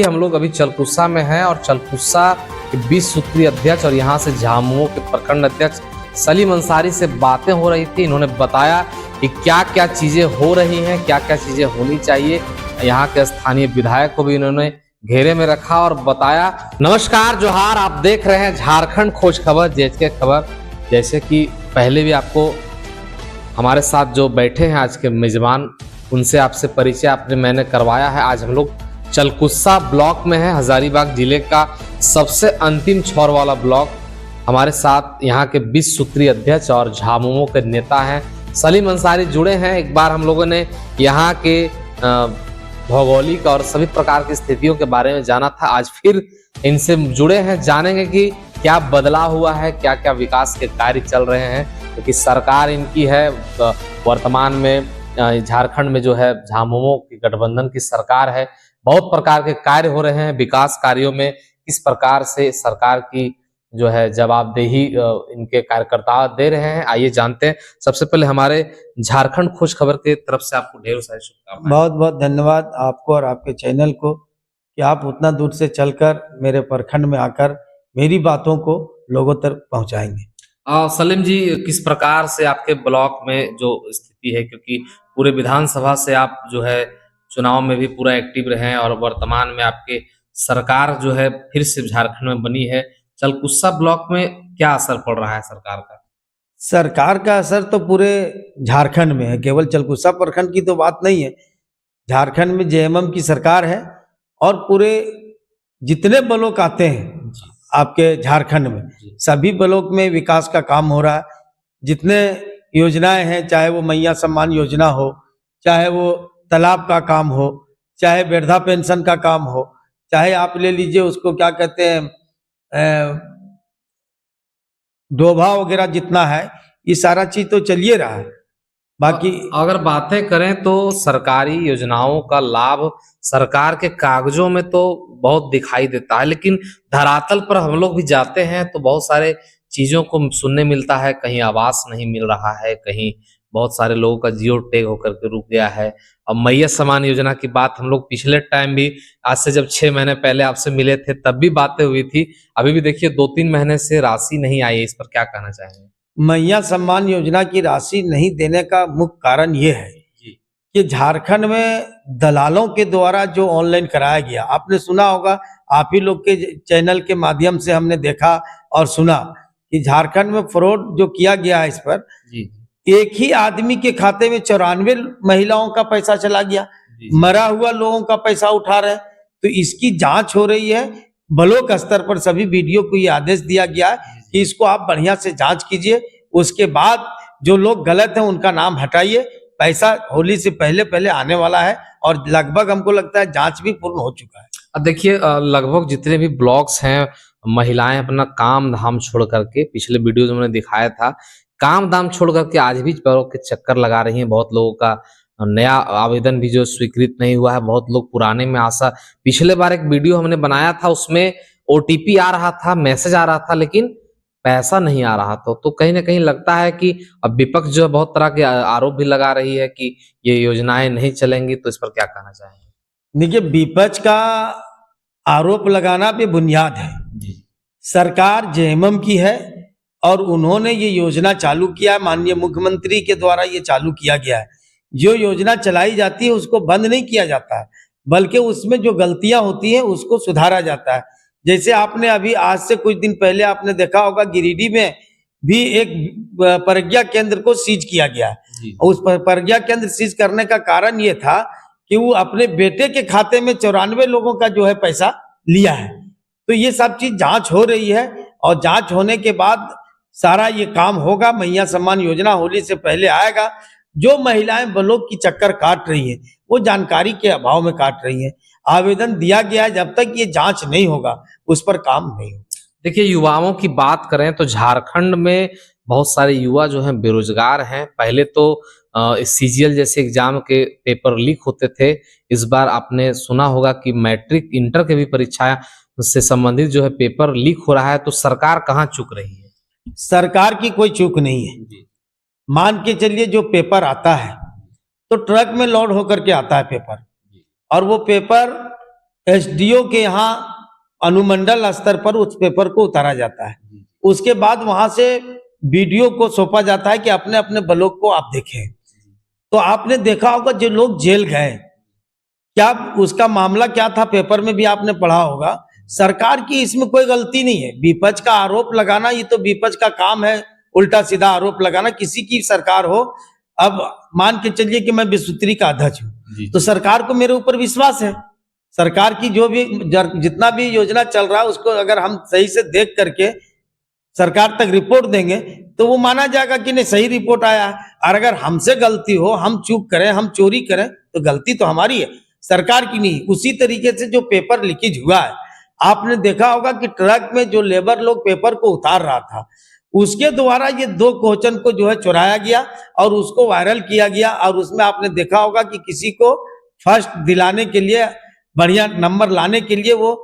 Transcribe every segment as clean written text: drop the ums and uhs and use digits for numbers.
हम लोग अभी चलकुस्सा में हैं और चलकुस्सा के 20 सूत्रीय अध्यक्ष और यहाँ से झामुमो के प्रखंड अध्यक्ष सलीम अंसारी से बातें हो रही थी। इन्होंने बताया कि क्या क्या चीजें हो रही हैं, क्या क्या चीजें होनी चाहिए। यहाँ के स्थानीय विधायक को भी इन्होंने घेरे में रखा और बताया। नमस्कार, जोहार, आप देख रहे हैं झारखंड खोज खबर, जेएचके खबर। जैसे कि पहले भी आपको हमारे साथ जो बैठे हैं आज के मेजबान, उनसे आपसे परिचय मैंने करवाया है। आज हम लोग चलकुस्सा ब्लॉक में है, हजारीबाग जिले का सबसे अंतिम छोर वाला ब्लॉक। हमारे साथ यहाँ के 20 सूत्रीय अध्यक्ष और झामुमो के नेता हैं सलीम अंसारी जुड़े हैं। एक बार हम लोगों ने यहाँ के भौगोलिक और सभी प्रकार की स्थितियों के बारे में जाना था। आज फिर इनसे जुड़े हैं, जानेंगे कि क्या बदलाव हुआ है, क्या क्या विकास के कार्य चल रहे हैं। क्योंकि सरकार इनकी है वर्तमान में, झारखंड में जो है झामुमो की गठबंधन की सरकार है। बहुत प्रकार के कार्य हो रहे हैं विकास कार्यों में। किस प्रकार से सरकार की जो है जवाबदेही इनके कार्यकर्ता दे रहे हैं, आइए जानते हैं। सबसे पहले हमारे झारखंड खोज खबर की तरफ से आपको ढेरों सारी शुभकामनाएं। बहुत बहुत धन्यवाद आपको और आपके चैनल को कि आप उतना दूर से चलकर मेरे प्रखंड में आकर मेरी बातों को लोगों तक पहुंचाएंगे। सलीम जी, किस प्रकार से आपके ब्लॉक में जो स्थिति है, क्योंकि पूरे विधानसभा से आप जो है चुनाव में भी पूरा एक्टिव रहे हैं और वर्तमान में आपके सरकार जो है फिर से झारखंड में बनी है। चलकुस्सा ब्लॉक में क्या असर पड़ रहा है सरकार का? सरकार का असर तो पूरे झारखंड में है, केवल चलकुस्सा प्रखंड की तो बात नहीं है। झारखंड में जेएमएम की सरकार है और पूरे जितने ब्लॉक आते हैं आपके झारखंड में, सभी ब्लॉक में विकास का काम हो रहा है। जितने योजनाएं हैं, चाहे वो मैया सम्मान योजना हो, चाहे वो तालाब का काम हो, चाहे वृद्धा पेंशन का काम हो, चाहे आप ले लीजिए उसको क्या कहते हैं डोभा वगैरह जितना है, ये सारा चीज तो चलिए रहा है। बाकी अगर बातें करें तो सरकारी योजनाओं का लाभ सरकार के कागजों में तो बहुत दिखाई देता है, लेकिन धरातल पर हम लोग भी जाते हैं तो बहुत सारे चीजों को सुनने मिलता है। कहीं आवास नहीं मिल रहा है, कहीं बहुत सारे लोगों का जियो टैग होकर के रुक गया है। अब मैया सम्मान योजना की बात हम लोग पिछले टाइम भी, आज से जब 6 महीने पहले आपसे मिले थे तब भी बातें हुई थी। अभी भी देखिए 2-3 महीने से राशि नहीं आई है, इस पर क्या कहना चाहेंगे? मैया सम्मान योजना की राशि नहीं देने का मुख्य कारण ये है कि झारखंड में दलालों के द्वारा जो ऑनलाइन कराया गया, आपने सुना होगा, आप ही लोग के चैनल के माध्यम से हमने देखा और सुना कि झारखंड में फ्रॉड जो किया गया है इस पर एक ही आदमी के खाते में 94 महिलाओं का पैसा चला गया, मरा हुआ लोगों का पैसा उठा रहे हैं। तो इसकी जांच हो रही है ब्लॉक स्तर पर। सभी वीडियो को ये आदेश दिया गया है कि इसको आप बढ़िया से जांच कीजिए, उसके बाद जो लोग गलत हैं उनका नाम हटाइए। पैसा होली से पहले पहले आने वाला है और लगभग हमको लगता है जांच भी पूर्ण हो चुका है। अब देखिए लगभग जितने भी ब्लॉक्स हैं, महिलाएं अपना काम धाम छोड़ करके, पिछले वीडियो में मैंने दिखाया था, काम धाम छोड़ करके आज भी ब्लॉक के चक्कर लगा रही हैं। बहुत लोगों का नया आवेदन भी जो स्वीकृत नहीं हुआ है, बहुत लोग पुराने में आशा। पिछले बार एक वीडियो हमने बनाया था, उसमें ओटीपी आ रहा था, मैसेज आ रहा था, लेकिन पैसा नहीं आ रहा था। तो कहीं ना कहीं लगता है कि अब विपक्ष जो है बहुत तरह के आरोप भी लगा रही है कि ये योजनाएं नहीं चलेंगी। तो इस पर क्या कहना चाहेंगे? देखिए, विपक्ष का आरोप लगाना बेबुनियाद है। सरकार जेएमएम की है और उन्होंने ये योजना चालू किया है, माननीय मुख्यमंत्री के द्वारा ये चालू किया गया है। जो योजना चलाई जाती है उसको बंद नहीं किया जाता है, बल्कि उसमें जो गलतियां होती हैं उसको सुधारा जाता है। जैसे आपने अभी आज से कुछ दिन पहले आपने देखा होगा, गिरिडीह में भी एक प्रज्ञा केंद्र को सीज किया गया है। उस प्रज्ञा केंद्र सीज करने का कारण ये था कि वो अपने बेटे के खाते में 94 लोगों का जो है पैसा लिया है। तो ये सब चीज जांच हो रही है और जांच होने के बाद सारा ये काम होगा। मैया सम्मान योजना होली से पहले आएगा। जो महिलाएं ब्लॉक की चक्कर काट रही हैं वो जानकारी के अभाव में काट रही हैं। आवेदन दिया गया है, जब तक ये जांच नहीं होगा उस पर काम नहीं होगा। देखिए, युवाओं की बात करें तो झारखंड में बहुत सारे युवा जो हैं बेरोजगार हैं। पहले तो सीजीएल जैसे एग्जाम के पेपर लीक होते थे। इस बार आपने सुना होगा कि मैट्रिक इंटर के भी परीक्षा से संबंधित जो है पेपर लीक हो रहा है। तो सरकार कहाँ चूक रही है? सरकार की कोई चूक नहीं है। मान के चलिए, जो पेपर आता है तो ट्रक में लोड होकर के आता है पेपर, और वो पेपर एसडीओ के यहाँ अनुमंडल स्तर पर उस पेपर को उतारा जाता है। उसके बाद वहां से बीडीओ को सौंपा जाता है कि अपने अपने ब्लॉक को आप देखें। तो आपने देखा होगा जो लोग जेल गए, क्या उसका मामला क्या था, पेपर में भी आपने पढ़ा होगा। सरकार की इसमें कोई गलती नहीं है। विपक्ष का आरोप लगाना ये तो विपक्ष का काम है, उल्टा सीधा आरोप लगाना। किसी की सरकार हो, अब मान के चलिए कि मैं विश्वसूत्री का अध्यक्ष हूँ, तो सरकार को मेरे ऊपर विश्वास है। सरकार की जो भी जितना भी योजना चल रहा है उसको अगर हम सही से देख करके सरकार तक रिपोर्ट देंगे तो वो माना जाएगा कि नहीं सही रिपोर्ट आया है। और अगर हमसे गलती हो, हम चूक करें, हम चोरी करें, तो गलती तो हमारी है, सरकार की नहीं। उसी तरीके से जो पेपर लीकेज हुआ है, आपने देखा होगा कि ट्रक में जो लेबर लोग पेपर को उतार रहा था, उसके द्वारा ये 2 क्वेश्चन को जो है चुराया गया और उसको वायरल किया गया। और उसमें आपने देखा होगा कि किसी को फर्स्ट दिलाने के लिए, बढ़िया नंबर लाने के लिए वो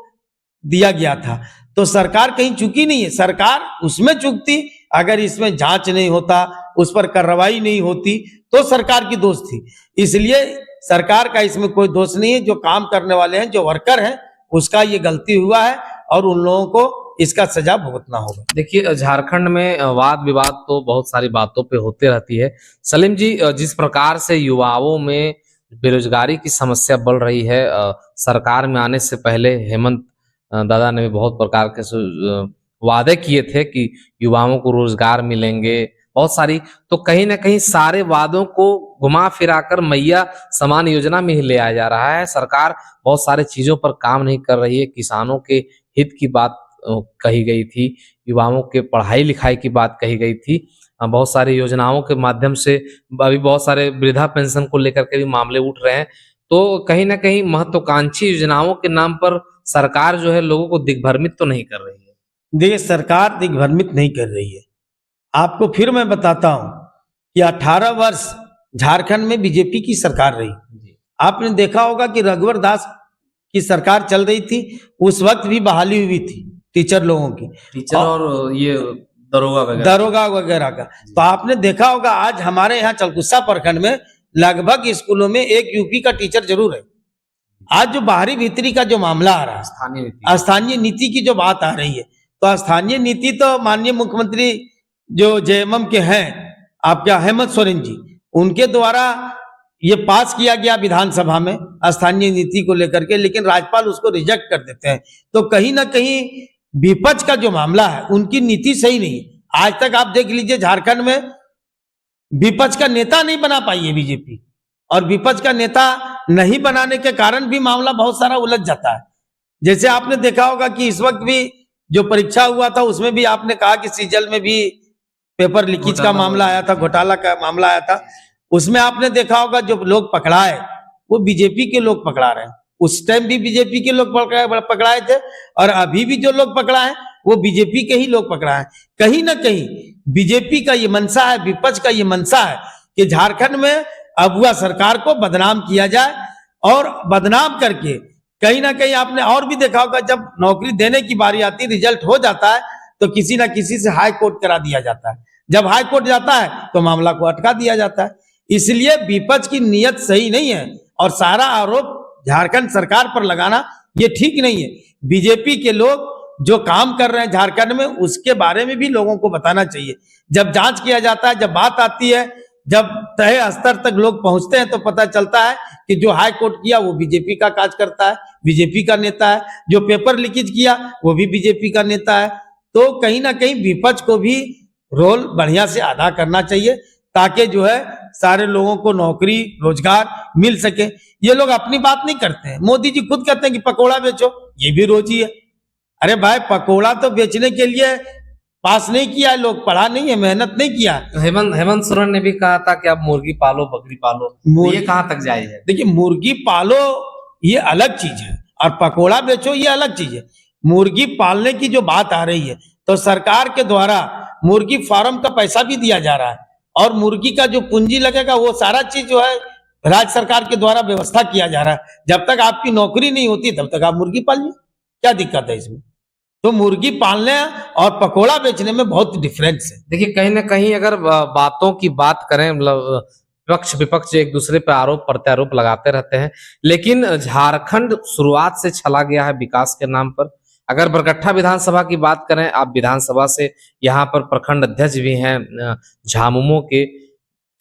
दिया गया था। तो सरकार कहीं चुकी नहीं है, सरकार उसमें चुकती अगर इसमें जांच नहीं होता, उस पर कार्रवाई नहीं होती तो सरकार की दोष थी। इसलिए सरकार का इसमें कोई दोष नहीं है। जो काम करने वाले हैं, जो वर्कर हैं, उसका ये गलती हुआ है और उन लोगों को इसका सजा भुगतना होगा। देखिए, झारखंड में वाद विवाद तो बहुत सारी बातों पे होते रहती है। सलीम जी, जिस प्रकार से युवाओं में बेरोजगारी की समस्या बढ़ रही है, सरकार में आने से पहले हेमंत दादा ने भी बहुत प्रकार के वादे किए थे कि युवाओं को रोजगार मिलेंगे, बहुत सारी, तो कहीं ना कहीं सारे वादों को घुमा फिराकर मैया समान योजना में ही ले आया जा रहा है। सरकार बहुत सारे चीजों पर काम नहीं कर रही है। किसानों के हित की बात कही गई थी, युवाओं के पढ़ाई लिखाई की बात कही गई थी, बहुत सारी योजनाओं के माध्यम से अभी बहुत सारे वृद्धा पेंशन को लेकर के भी मामले उठ रहे हैं। तो कहीं ना कहीं महत्वाकांक्षी योजनाओं के नाम पर सरकार जो है लोगों को दिग्भ्रमित तो नहीं कर रही है। देखिए, सरकार दिग्भ्रमित नहीं कर रही है। आपको फिर मैं बताता हूं कि 18 वर्ष झारखंड में बीजेपी की सरकार रही। आपने देखा होगा कि रघुवर दास की सरकार चल रही थी, उस वक्त भी बहाली हुई थी टीचर लोगों की, टीचर और ये दरोगा वगैरह का। तो आपने देखा होगा आज हमारे यहाँ चलकुस्सा प्रखंड में लगभग स्कूलों में एक यूपी का टीचर जरूर है। आज जो बाहरी भीतरी का जो मामला आ रहा है, स्थानीय नीति की जो बात आ रही है, तो स्थानीय नीति तो माननीय मुख्यमंत्री जो जेएमएम के हैं, आपका हेमंत सोरेन जी, उनके द्वारा ये पास किया गया विधानसभा में स्थानीय नीति को लेकर के, लेकिन राज्यपाल उसको रिजेक्ट कर देते हैं। तो कहीं ना कहीं विपक्ष का जो मामला है, उनकी नीति सही नहीं है। आज तक आप देख लीजिए झारखंड में विपक्ष का नेता नहीं बना पाई है बीजेपी, और विपक्ष का नेता नहीं बनाने के कारण भी मामला बहुत सारा उलझ जाता है। जैसे आपने देखा होगा कि इस वक्त भी जो परीक्षा हुआ था उसमें भी आपने कहा कि सीजल में भी पेपर लीकेज का मामला आया था, घोटाला का मामला आया था। उसमें आपने देखा होगा जो लोग पकड़ाए वो बीजेपी के लोग पकड़ा रहे हैं। उस टाइम भी बीजेपी के लोग पकड़ाए थे और अभी भी जो लोग पकड़ाए वो बीजेपी के ही लोग पकड़ाए। कहीं ना कहीं बीजेपी का ये मनसा है, विपक्ष का ये मनसा है कि झारखंड में अगुआ सरकार को बदनाम किया जाए, और बदनाम करके कहीं ना कहीं आपने और भी देखा होगा जब नौकरी देने की बारी आती, रिजल्ट हो जाता है तो किसी ना किसी से हाई कोर्ट करा दिया जाता है। जब हाई कोर्ट जाता है तो मामला को अटका दिया जाता है। इसलिए विपक्ष की नीयत सही नहीं है और सारा आरोप झारखंड सरकार पर लगाना ये ठीक नहीं है। बीजेपी के लोग जो काम कर रहे हैं झारखंड में, उसके बारे में भी लोगों को बताना चाहिए। जब जांच किया जाता है, जब बात आती है, जब तय स्तर तक लोग पहुंचते हैं तो पता चलता है कि जो हाई कोर्ट किया वो बीजेपी का काज करता है, बीजेपी का नेता है। जो पेपर लीकेज किया वो भी बीजेपी का नेता है। तो कहीं ना कहीं विपक्ष को भी रोल बढ़िया से अदा करना चाहिए ताकि जो है सारे लोगों को नौकरी रोजगार मिल सके। ये लोग अपनी बात नहीं करते हैं। मोदी जी खुद कहते हैं कि पकोड़ा बेचो, ये भी रोजी है। अरे भाई, पकोड़ा तो बेचने के लिए पास नहीं किया है, लोग पढ़ा नहीं है, मेहनत नहीं किया। हेमंत सोरेन ने भी कहा था कि आप मुर्गी पालो, बकरी पालो, तो ये कहाँ तक जायज है? देखिए, मुर्गी पालो ये अलग चीज है और पकोड़ा बेचो ये अलग चीज है। मुर्गी पालने की जो बात आ रही है तो सरकार के द्वारा मुर्गी फार्म का पैसा भी दिया जा रहा है और मुर्गी का जो पूंजी लगेगा वो सारा चीज जो है राज्य सरकार के द्वारा व्यवस्था किया जा रहा है। जब तक आपकी नौकरी नहीं होती तब तक आप मुर्गी पालिए, क्या दिक्कत है इसमें? तो मुर्गी पालने और पकोड़ा बेचने में बहुत डिफरेंस है। देखिए, कहीं ना कहीं अगर बातों की बात करें, मतलब पक्ष विपक्ष एक दूसरे पर आरोप प्रत्यारोप लगाते रहते हैं, लेकिन झारखंड शुरुआत से चला गया है विकास के नाम पर। अगर बरकट्ठा विधानसभा की बात करें, आप विधानसभा से यहाँ पर प्रखंड अध्यक्ष भी हैं झामुमो के,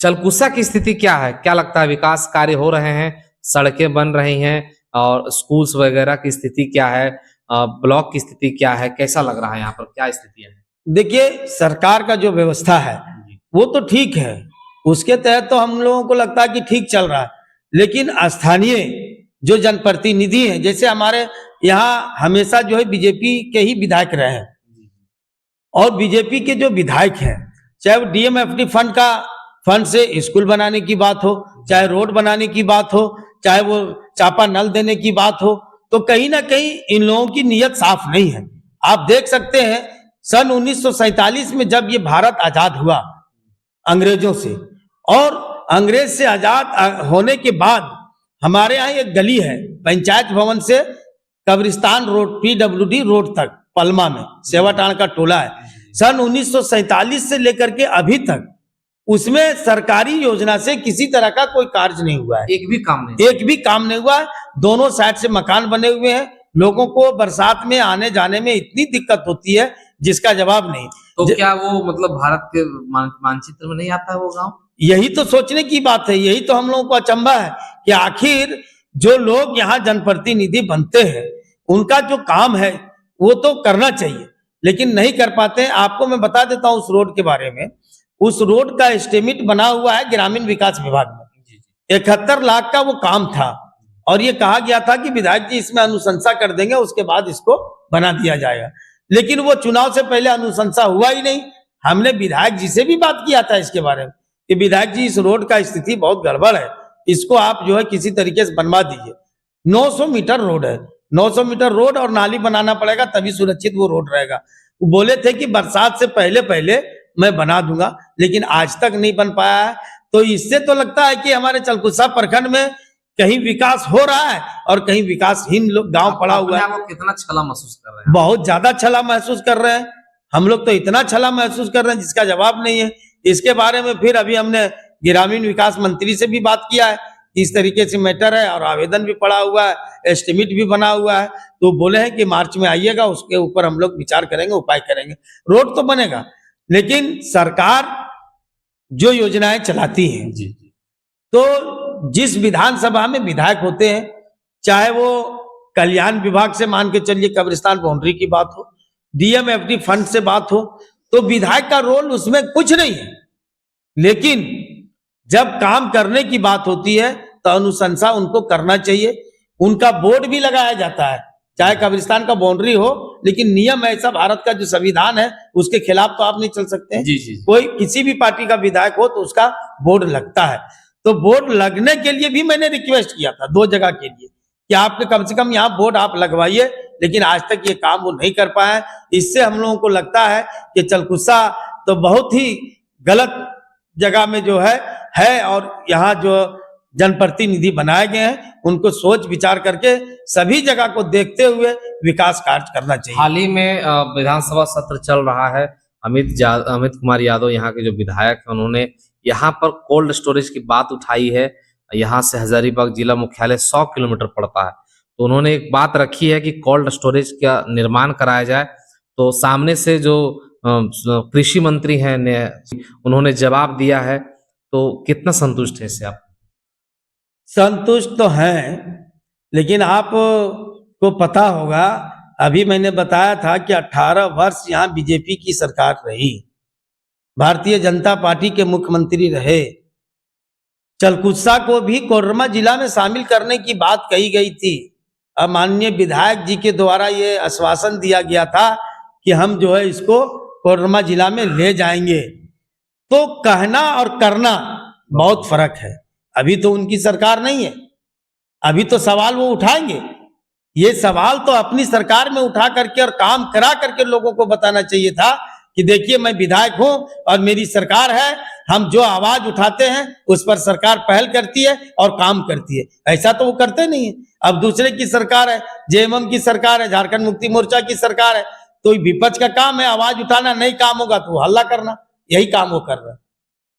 चलकुसा की स्थिति क्या है? क्या लगता है, विकास कार्य हो रहे हैं, सड़कें बन रही हैं और स्कूल्स वगैरह की स्थिति क्या है, ब्लॉक की स्थिति क्या है, कैसा लग रहा है यहाँ पर, क्या स्थितियां हैं? देखिए, सरकार का जो व्यवस्था है वो तो ठीक है, उसके तहत तो हम लोगों को लगता है कि ठीक चल रहा है। लेकिन स्थानीय जो जनप्रतिनिधि हैं, जैसे हमारे यहाँ हमेशा जो है बीजेपी के ही विधायक रहे हैं, और बीजेपी के जो विधायक हैं, चाहे वो डीएमएफटी फंड से स्कूल बनाने की बात हो, चाहे रोड बनाने की बात हो, चाहे वो चापा नल देने की बात हो, तो कहीं ना कहीं इन लोगों की नीयत साफ नहीं है। आप देख सकते हैं सन 1947 में जब ये भारत आजाद हुआ अंग्रेजों से, और अंग्रेज से आजाद होने के बाद हमारे यहाँ एक गली है पंचायत भवन से कब्रिस्तान रोड पीडब्ल्यूडी रोड तक, पलमा में सेवाटाण का टोला है। सन 1947 से लेकर के अभी तक उसमें सरकारी योजना से किसी तरह का कोई कार्य नहीं हुआ है, एक भी काम नहीं हुआ है। दोनों साइड से मकान बने हुए हैं, लोगों को बरसात में आने जाने में इतनी दिक्कत होती है जिसका जवाब नहीं। तो क्या वो मतलब भारत के मानचित्र में नहीं आता है वो गांव? यही तो सोचने की बात है, यही तो हम लोगों को अचंभा है कि आखिर जो लोग यहाँ जनप्रतिनिधि बनते हैं उनका जो काम है वो तो करना चाहिए, लेकिन नहीं कर पाते हैं। आपको मैं बता देता हूँ उस रोड के बारे में। उस रोड का एस्टिमेट बना हुआ है ग्रामीण विकास विभाग में, 71 लाख का वो काम था, और ये कहा गया था कि विधायक जी इसमें अनुशंसा कर देंगे, उसके बाद इसको बना दिया जाएगा। लेकिन वो चुनाव से पहले अनुशंसा हुआ ही नहीं। हमने विधायक जी से भी बात किया था इसके बारे में कि विधायक जी इस रोड का स्थिति बहुत गड़बड़ है, इसको आप जो है किसी तरीके से बनवा दीजिए। 900 मीटर रोड है, 900 मीटर रोड और नाली बनाना पड़ेगा तभी सुरक्षित वो रोड रहेगा। वो बोले थे कि बरसात से पहले पहले मैं बना दूंगा, लेकिन आज तक नहीं बन पाया है। तो इससे तो लगता है कि हमारे चलकुसा प्रखंड में कहीं विकास हो रहा है और कहीं विकासहीन लोग गांव पड़ा हुआ है। कितना छला महसूस कर रहे हैं? बहुत ज्यादा छला महसूस कर रहे हैं हम लोग, तो इतना छला महसूस कर रहे हैं जिसका जवाब नहीं है। इसके बारे में फिर अभी हमने ग्रामीण विकास मंत्री से भी बात किया है, इस तरीके से मैटर है, और आवेदन भी पड़ा हुआ है, एस्टिमेट भी बना हुआ है। तो बोले हैं कि मार्च में आइएगा, उसके ऊपर हम लोग विचार करेंगे, उपाय करेंगे। रोड तो बनेगा, लेकिन सरकार जो योजनाएं चलाती है जी, तो जिस विधानसभा में विधायक होते हैं, चाहे वो कल्याण विभाग से मान के चलिए कब्रिस्तान बाउंड्री की बात हो, डीएमएफटी फंड से बात हो, तो विधायक का रोल उसमें कुछ नहीं है। लेकिन जब काम करने की बात होती है तो अनुशंसा उनको करना चाहिए। उनका बोर्ड भी लगाया जाता है, चाहे कब्रिस्तान का बाउंड्री हो, लेकिन नियम ऐसा भारत का जो संविधान है उसके खिलाफ तो आप नहीं चल सकते हैं। जी। कोई किसी भी पार्टी का विधायक हो तो उसका बोर्ड लगता है। तो बोर्ड लगने के लिए भी मैंने रिक्वेस्ट किया था 2 जगह के लिए कि आपके कम से कम यहाँ बोर्ड आप लगवाइए, लेकिन आज तक ये काम वो नहीं कर पाए। इससे हम लोगों को लगता है कि चलकुसा तो बहुत ही गलत जगह में जो है और यहाँ जो जनप्रतिनिधि बनाए गए हैं उनको सोच विचार करके सभी जगह को देखते हुए विकास कार्य करना चाहिए। हाल ही में विधानसभा सत्र चल रहा है, अमित कुमार यादव यहाँ के जो विधायक हैं उन्होंने यहाँ पर कोल्ड स्टोरेज की बात उठाई है। यहाँ से हजारीबाग जिला मुख्यालय 100 किलोमीटर पड़ता है, तो उन्होंने एक बात रखी है कि कोल्ड स्टोरेज का निर्माण कराया जाए। तो सामने से जो कृषि मंत्री हैं उन्होंने जवाब दिया है, तो कितना संतुष्ट है इससे आप? संतुष्ट तो हैं, लेकिन आपको पता होगा अभी मैंने बताया था कि 18 वर्ष यहाँ बीजेपी की सरकार रही, भारतीय जनता पार्टी के मुख्यमंत्री रहे। चलकुसा को भी कोडरमा जिला में शामिल करने की बात कही गई थी। अब माननीय विधायक जी के द्वारा ये आश्वासन दिया गया था कि हम जो है इसको कोडरमा जिला में ले जाएंगे। तो कहना और करना बहुत फर्क है। अभी तो उनकी सरकार नहीं है, अभी तो सवाल वो उठाएंगे। ये सवाल तो अपनी सरकार में उठा करके और काम करा करके लोगों को बताना चाहिए था कि देखिए मैं विधायक हूं और मेरी सरकार है, हम जो आवाज उठाते हैं उस पर सरकार पहल करती है और काम करती है। ऐसा तो वो करते नहीं है। अब दूसरे की सरकार है, जेएमएम की सरकार है, झारखंड मुक्ति मोर्चा की सरकार है, तो विपक्ष का काम है आवाज उठाना, नहीं काम होगा तो हल्ला करना, यही काम वो कर रहा है।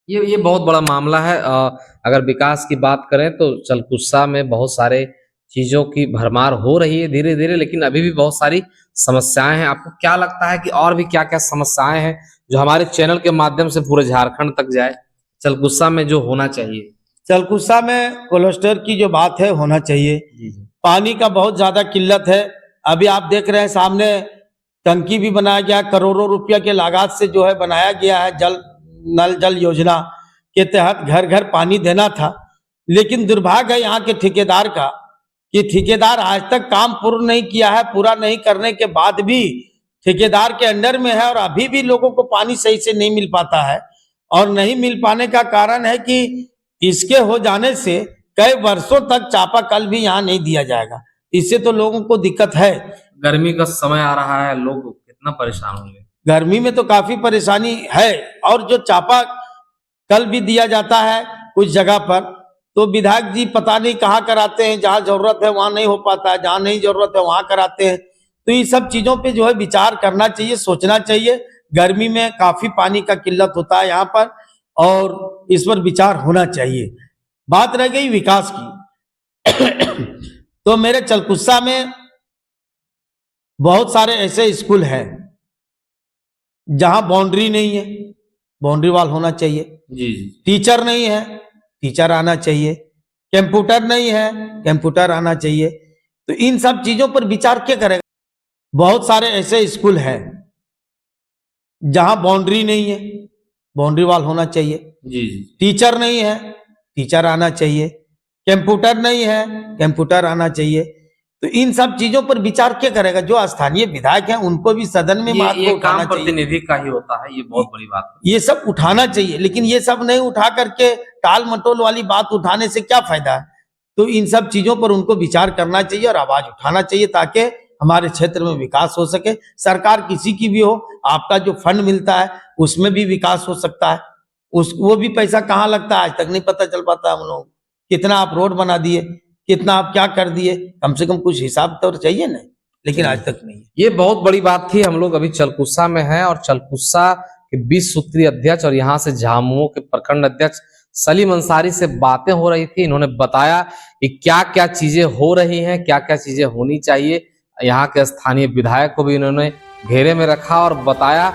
ये बहुत बड़ा मामला है। अगर विकास की बात करें तो चलकुस्सा में बहुत सारे चीजों की भरमार हो रही है धीरे धीरे, लेकिन अभी भी बहुत सारी समस्याएं हैं। आपको क्या लगता है कि और भी क्या क्या समस्याएं हैं जो हमारे चैनल के माध्यम से पूरे झारखंड तक जाए, चलकुस्सा में जो होना चाहिए? चलकुस्सा में क्लस्टर की जो बात है होना चाहिए। जी जी। पानी का बहुत ज्यादा किल्लत है। अभी आप देख रहे हैं सामने टंकी भी बनाया गया, करोड़ों रुपया के लागत से जो है बनाया गया है। नल जल योजना के तहत घर घर पानी देना था, लेकिन दुर्भाग्य है यहाँ के ठेकेदार का कि ठेकेदार आज तक काम पूर्ण नहीं किया है। पूरा नहीं करने के बाद भी ठेकेदार के अंडर में है और अभी भी लोगों को पानी सही से नहीं मिल पाता है। और नहीं मिल पाने का कारण है कि इसके हो जाने से कई वर्षों तक चापाकल भी यहाँ नहीं दिया जाएगा। इससे तो लोगों को दिक्कत है। गर्मी का समय आ रहा है, लोग कितना परेशान होंगे। गर्मी में तो काफी परेशानी है। और जो चापा कल भी दिया जाता है कुछ जगह पर, तो विधायक जी पता नहीं कहाँ कराते हैं। जहाँ जरूरत है वहां नहीं हो पाता है, जहाँ नहीं जरूरत है वहां कराते हैं। तो ये सब चीजों पे जो है विचार करना चाहिए, सोचना चाहिए। गर्मी में काफी पानी का किल्लत होता है यहाँ पर और इस पर विचार होना चाहिए। बात रह गई विकास की तो मेरे चलकुस्सा में बहुत सारे ऐसे स्कूल हैं जहां बाउंड्री नहीं है, बाउंड्री वाल होना चाहिए। जी जी। टीचर नहीं है, टीचर आना चाहिए। कंप्यूटर नहीं है, कंप्यूटर आना चाहिए। तो इन सब चीजों पर विचार क्या करेगा? बहुत सारे ऐसे स्कूल हैं जहां बाउंड्री नहीं है, बाउंड्री वाल होना चाहिए। जी जी। टीचर नहीं है, टीचर आना चाहिए। कंप्यूटर नहीं है, कंप्यूटर आना चाहिए। तो इन सब चीजों पर विचार क्या करेगा? जो स्थानीय विधायक हैं उनको भी सदन में बात ये को उठाना काम चाहिए। प्रतिनिधि का ही होता है, ये बहुत बड़ी बात है। ये सब उठाना चाहिए, लेकिन ये सब नहीं उठा करके टाल मटोल वाली बात उठाने से क्या फायदा है? तो इन सब चीजों पर उनको विचार करना चाहिए और आवाज उठाना चाहिए ताकि हमारे क्षेत्र में विकास हो सके। सरकार किसी की भी हो, आपका जो फंड मिलता है उसमें भी विकास हो सकता है। वो भी पैसा कहाँ लगता है आज तक नहीं पता चल पाता हम लोग। कितना आप रोड बना दिए, कितना आप क्या कर दिए, कम से कम कुछ हिसाब तो चाहिए ना, लेकिन आज तक नहीं है। ये बहुत बड़ी बात थी। हम लोग अभी चलकुस्सा में हैं और चलकुस्सा के 20 सूत्रीय अध्यक्ष और यहाँ से झामुमो के प्रखंड अध्यक्ष सलीम अंसारी से बातें हो रही थी। इन्होंने बताया कि क्या क्या चीजें हो रही हैं, क्या क्या चीजें होनी चाहिए। यहाँ के स्थानीय विधायक को भी इन्होंने घेरे में रखा और बताया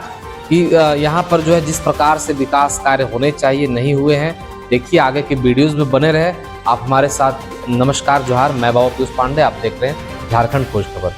कि यहाँ पर जो है जिस प्रकार से विकास कार्य होने चाहिए नहीं हुए हैं। देखिए आगे के वीडियोस में बने रहे आप हमारे साथ। नमस्कार, जोहार, मैं बाबू पीयूष पांडे, आप देख रहे हैं झारखंड खोज खबर।